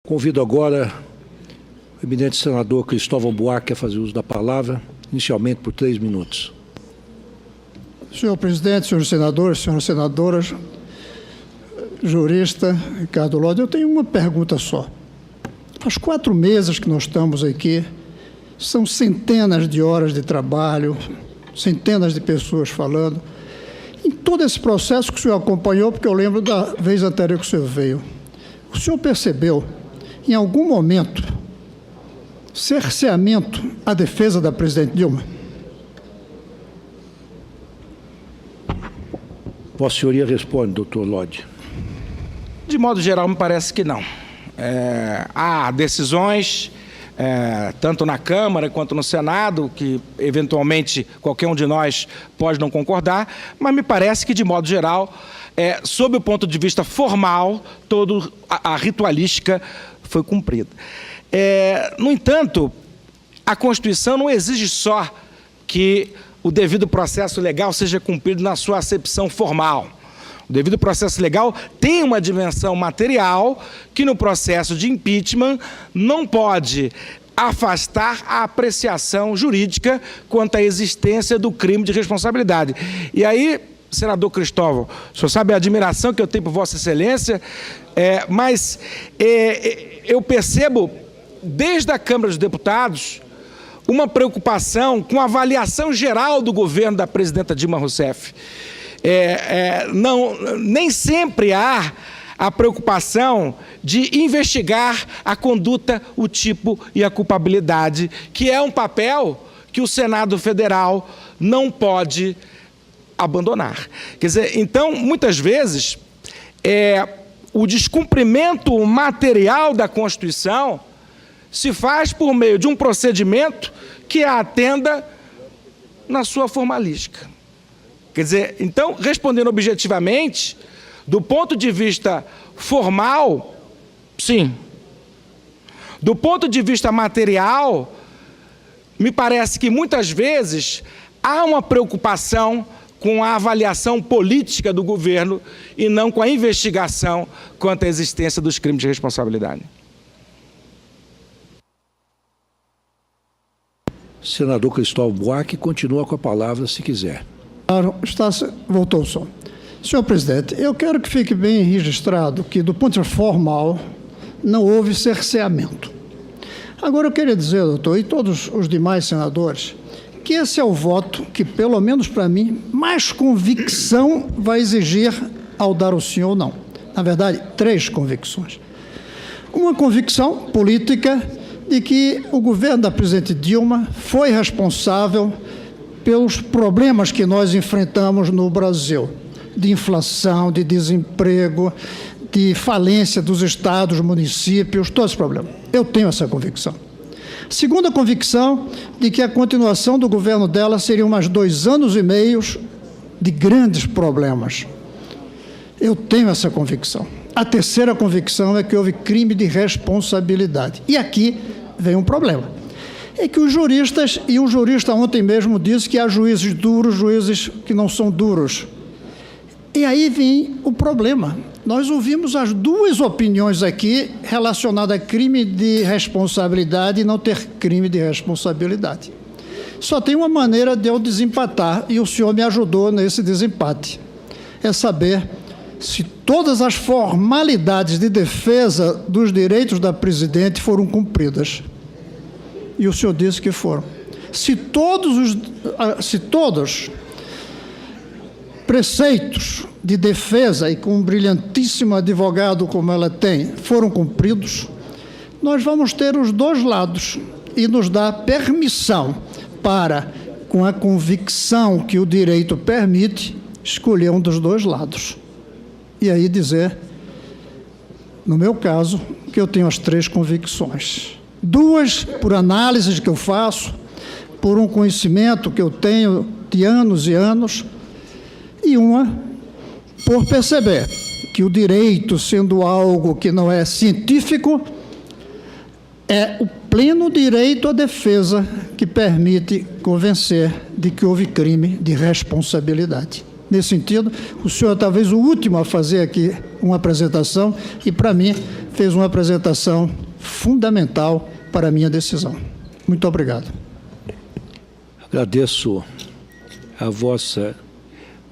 Convido agora o eminente senador Cristóvão Buarque a fazer uso da palavra, inicialmente por 3 minutos. Senhor presidente, senhores senadores, senhoras senadoras, jurista Ricardo Lodi, eu tenho uma pergunta só. Faz 4 meses que nós estamos aqui, são centenas de horas de trabalho, centenas de pessoas falando. Em todo esse processo que o senhor acompanhou, porque eu lembro da vez anterior que o senhor veio, o senhor percebeu, em algum momento, cerceamento à defesa da presidente Dilma? Vossa Senhoria responde, doutor Lodi. De modo geral, me parece que não. Há decisões, tanto na Câmara quanto no Senado, que eventualmente qualquer um de nós pode não concordar, mas me parece que, de modo geral, sob o ponto de vista formal, toda a ritualística foi cumprida. No entanto, a Constituição não exige só que o devido processo legal seja cumprido na sua acepção formal. O devido processo legal tem uma dimensão material que no processo de impeachment não pode afastar a apreciação jurídica quanto à existência do crime de responsabilidade. E aí, senador Cristóvão, o senhor sabe a admiração que eu tenho por Vossa Excelência, mas eu percebo, desde a Câmara dos Deputados, uma preocupação com a avaliação geral do governo da presidenta Dilma Rousseff. Nem sempre há a preocupação de investigar a conduta, o tipo e a culpabilidade, que é um papel que o Senado Federal não pode abandonar. Quer dizer, então, muitas vezes, o descumprimento material da Constituição se faz por meio de um procedimento que a atenda na sua formalística. Quer dizer, então, respondendo objetivamente, do ponto de vista formal, sim. Do ponto de vista material, me parece que muitas vezes há uma preocupação com a avaliação política do governo e não com a investigação quanto à existência dos crimes de responsabilidade. Senador Cristóvão Buarque continua com a palavra, se quiser. Voltou o som. Senhor presidente, eu quero que fique bem registrado que, do ponto de vista formal, não houve cerceamento. Agora, eu queria dizer, doutor, e todos os demais senadores, que esse é o voto que, pelo menos para mim, mais convicção vai exigir ao dar o sim ou não. Na verdade, 3 convicções. Uma convicção política de que o governo da presidente Dilma foi responsável pelos problemas que nós enfrentamos no Brasil, de inflação, de desemprego, de falência dos estados, municípios, todos os problemas. Eu tenho essa convicção. Segunda convicção de que a continuação do governo dela seria mais 2 anos e meio de grandes problemas. Eu tenho essa convicção. A terceira convicção é que houve crime de responsabilidade. E aqui vem um problema. É que os juristas, e um jurista ontem mesmo disse que há juízes duros, juízes que não são duros. E aí vem o problema. Nós ouvimos as 2 opiniões aqui relacionadas a crime de responsabilidade e não ter crime de responsabilidade. Só tem uma maneira de eu desempatar, e o senhor me ajudou nesse desempate. É saber se todas as formalidades de defesa dos direitos da presidente foram cumpridas. E o senhor disse que foram. Se todos preceitos de defesa, e com um brilhantíssimo advogado como ela tem, foram cumpridos, nós vamos ter os 2 lados e nos dá permissão para, com a convicção que o direito permite, escolher um dos 2 lados. E aí dizer, no meu caso, que eu tenho as 3 convicções. 2 por análise que eu faço, por um conhecimento que eu tenho de anos e anos, e uma por perceber que o direito, sendo algo que não é científico, é o pleno direito à defesa que permite convencer de que houve crime de responsabilidade. Nesse sentido, o senhor é talvez o último a fazer aqui uma apresentação e, para mim, fez uma apresentação fundamental para a minha decisão. Muito obrigado. Agradeço a vossa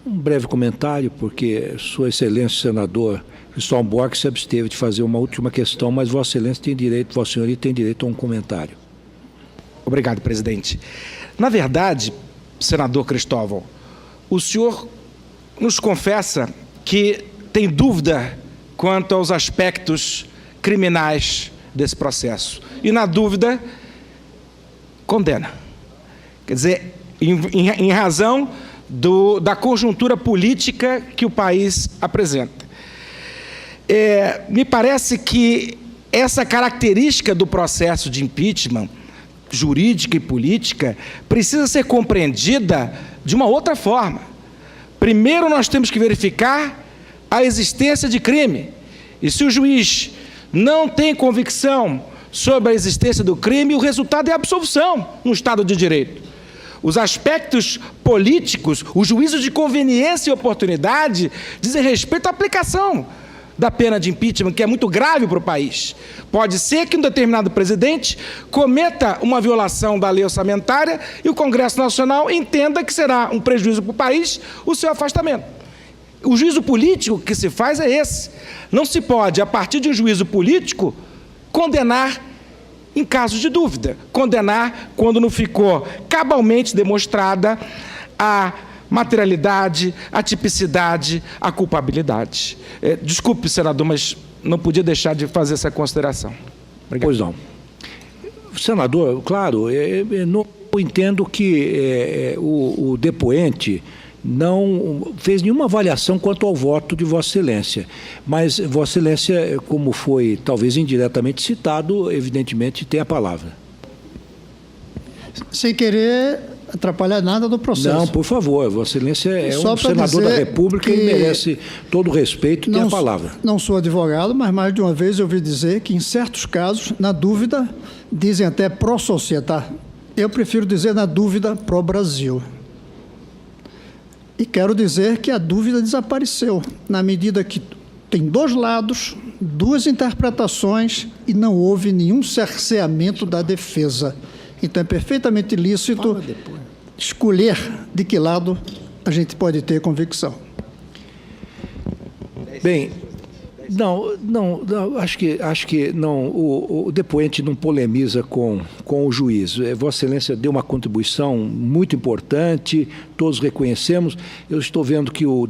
um breve comentário, porque Sua Excelência, senador Cristóvão Buarque, se absteve de fazer uma última questão, mas Vossa Excelência tem direito, Vossa Senhoria tem direito a um comentário. Obrigado, presidente. Na verdade, senador Cristóvão, o senhor nos confessa que tem dúvida quanto aos aspectos criminais desse processo. E, na dúvida, condena. Quer dizer, em razão da conjuntura política que o país apresenta. Me parece que essa característica do processo de impeachment, jurídica e política, precisa ser compreendida de uma outra forma. Primeiro, nós temos que verificar a existência de crime. E se o juiz não tem convicção sobre a existência do crime, o resultado é a absolvição no Estado de Direito. Os aspectos políticos, o juízo de conveniência e oportunidade, dizem respeito à aplicação da pena de impeachment, que é muito grave para o país. Pode ser que um determinado presidente cometa uma violação da lei orçamentária e o Congresso Nacional entenda que será um prejuízo para o país o seu afastamento. O juízo político que se faz é esse. Não se pode, a partir de um juízo político, condenar em casos de dúvida. Condenar quando não ficou cabalmente demonstrada a materialidade, a tipicidade, a culpabilidade. Desculpe, senador, mas não podia deixar de fazer essa consideração. Obrigado. Pois não. Senador, claro, não entendo que o depoente não fez nenhuma avaliação quanto ao voto de Vossa Excelência. Mas Vossa Excelência, como foi talvez indiretamente citado, evidentemente tem a palavra. Sem querer atrapalhar nada do processo. Não, por favor, Vossa Excelência é Só um senador da República e merece todo o respeito e tem a palavra. Não sou advogado, mas mais de uma vez eu ouvi dizer que, em certos casos, na dúvida, dizem até pró-società. Eu prefiro dizer, na dúvida, pró-Brasil. E quero dizer que a dúvida desapareceu, na medida que tem dois lados, duas interpretações e não houve nenhum cerceamento da defesa. Então, é perfeitamente lícito escolher de que lado a gente pode ter convicção. Bem, não, acho que não, o depoente não polemiza com o juiz. Vossa Excelência deu uma contribuição muito importante, todos reconhecemos. Eu estou vendo que o